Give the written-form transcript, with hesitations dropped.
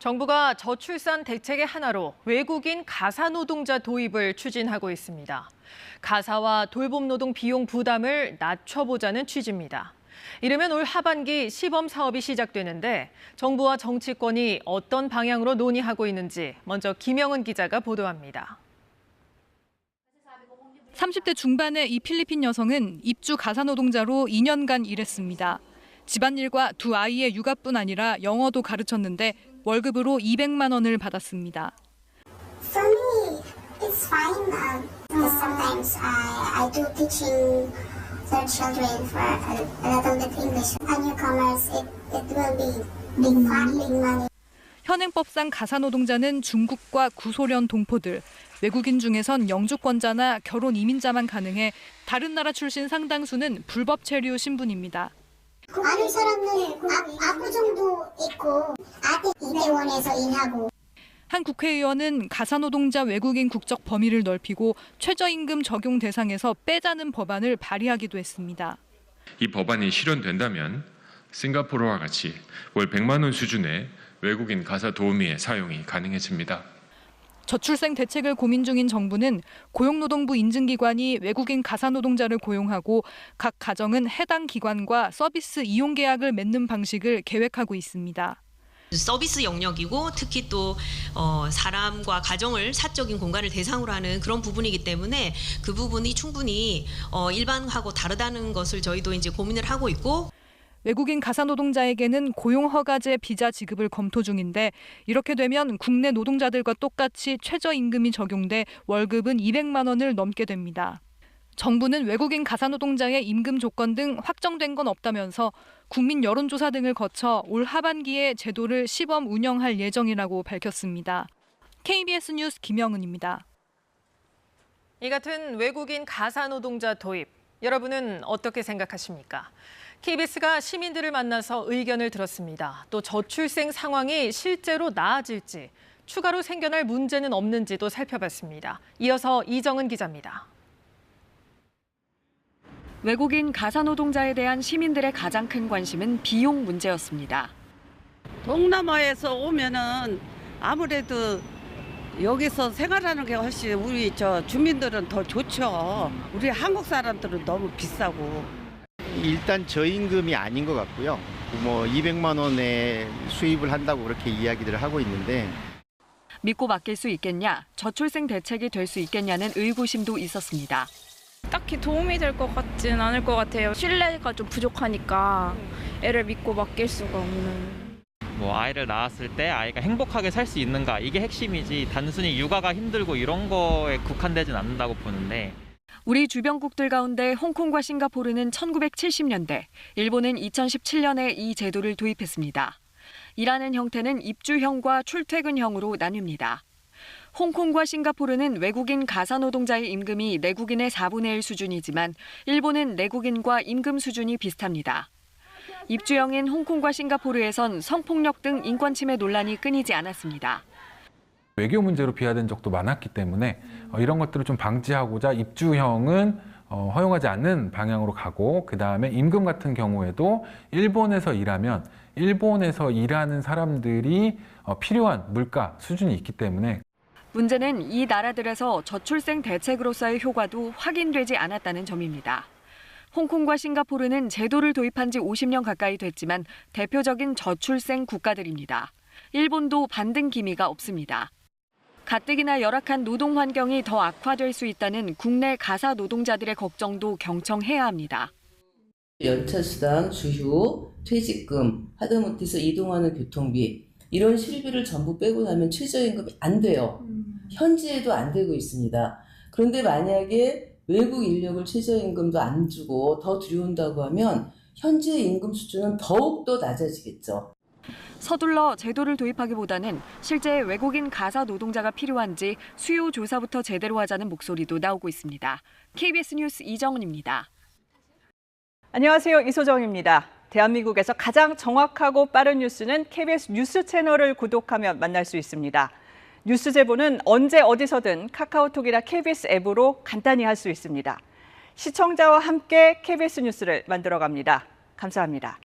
정부가 저출산 대책의 하나로 외국인 가사노동자 도입을 추진하고 있습니다. 가사와 돌봄 노동 비용 부담을 낮춰보자는 취지입니다. 이르면 올 하반기 시범 사업이 시작되는데 정부와 정치권이 어떤 방향으로 논의하고 있는지 먼저 김영은 기자가 보도합니다. 30대 중반의 이 필리핀 여성은 입주 가사노동자로 2년간 일했습니다. 집안일과 두 아이의 육아뿐 아니라 영어도 가르쳤는데 월급으로 200만 원을 받았습니다. For me, it's fine. Because sometimes I do teaching their children for a little bit English. And newcomers, it will be big money. 현행법상 가사노동자는 중국과 구소련 동포들, 외국인 중에선 영주권자나 결혼 이민자만 가능해 다른 나라 출신 상당수는 불법 체류 신분입니다. 많은 사람들 압구정도 있고 이태원에서 일하고. 한 국회의원은 가사노동자 외국인 국적 범위를 넓히고 최저임금 적용 대상에서 빼자는 법안을 발의하기도 했습니다. 이 법안이 실현된다면 싱가포르와 같이 월 100만 원 수준의 외국인 가사 도우미의 사용이 가능해집니다. 저출생 대책을 고민 중인 정부는 고용노동부 인증기관이 외국인 가사노동자를 고용하고 각 가정은 해당 기관과 서비스 이용 계약을 맺는 방식을 계획하고 있습니다. 서비스 영역이고 특히 또 사람과 가정을 사적인 공간을 대상으로 하는 그런 부분이기 때문에 그 부분이 충분히 일반하고 다르다는 것을 저희도 이제 고민을 하고 있고. 외국인 가사노동자에게는 고용허가제 비자 지급을 검토 중인데 이렇게 되면 국내 노동자들과 똑같이 최저임금이 적용돼 월급은 200만 원을 넘게 됩니다. 정부는 외국인 가사노동자의 임금 조건 등 확정된 건 없다면서 국민 여론조사 등을 거쳐 올 하반기에 제도를 시범 운영할 예정이라고 밝혔습니다. KBS 뉴스 김영은입니다. 이 같은 외국인 가사노동자 도입, 여러분은 어떻게 생각하십니까? KBS가 시민들을 만나서 의견을 들었습니다. 또 저출생 상황이 실제로 나아질지, 추가로 생겨날 문제는 없는지도 살펴봤습니다. 이어서 이정은 기자입니다. 외국인 가사노동자에 대한 시민들의 가장 큰 관심은 비용 문제였습니다. 동남아에서 오면은 아무래도 여기서 생활하는 게 훨씬 우리 주민들은 더 좋죠. 우리 한국 사람들은 너무 비싸고. 일단 저임금이 아닌 것 같고요. 200만 원에 수입을 한다고 그렇게 이야기들을 하고 있는데. 믿고 맡길 수 있겠냐, 저출생 대책이 될 수 있겠냐는 의구심도 있었습니다. 딱히 도움이 될 것 같진 않을 것 같아요. 신뢰가 좀 부족하니까 애를 믿고 맡길 수가 없는. 아이를 낳았을 때 아이가 행복하게 살 수 있는가, 이게 핵심이지 단순히 육아가 힘들고 이런 거에 국한되진 않는다고 보는데. 우리 주변국들 가운데 홍콩과 싱가포르는 1970년대, 일본은 2017년에 이 제도를 도입했습니다. 일하는 형태는 입주형과 출퇴근형으로 나뉩니다. 홍콩과 싱가포르는 외국인 가사노동자의 임금이 내국인의 4분의 1 수준이지만 일본은 내국인과 임금 수준이 비슷합니다. 입주형인 홍콩과 싱가포르에선 성폭력 등 인권 침해 논란이 끊이지 않았습니다. 외교 문제로 비화된 적도 많았기 때문에 이런 것들을 좀 방지하고자 입주형은 허용하지 않는 방향으로 가고, 그다음에 임금 같은 경우에도 일본에서 일하면 일본에서 일하는 사람들이 필요한 물가 수준이 있기 때문에. 문제는 이 나라들에서 저출생 대책으로서의 효과도 확인되지 않았다는 점입니다. 홍콩과 싱가포르는 제도를 도입한 지 50년 가까이 됐지만 대표적인 저출생 국가들입니다. 일본도 반등 기미가 없습니다. 가뜩이나 열악한 노동 환경이 더 악화될 수 있다는 국내 가사 노동자들의 걱정도 경청해야 합니다. 연차수당, 주휴, 퇴직금, 하다못해서 이동하는 교통비, 이런 실비를 전부 빼고 나면 최저임금이 안 돼요. 현지에도 안 되고 있습니다. 그런데 만약에 외국 인력을 최저임금도 안 주고 더 들여온다고 하면 현지의 임금 수준은 더욱더 낮아지겠죠. 서둘러 제도를 도입하기보다는 실제 외국인 가사 노동자가 필요한지 수요 조사부터 제대로 하자는 목소리도 나오고 있습니다. KBS 뉴스 이정은입니다. 안녕하세요. 이소정입니다. 대한민국에서 가장 정확하고 빠른 뉴스는 KBS 뉴스 채널을 구독하면 만날 수 있습니다. 뉴스 제보는 언제 어디서든 카카오톡이나 KBS 앱으로 간단히 할 수 있습니다. 시청자와 함께 KBS 뉴스를 만들어갑니다. 감사합니다.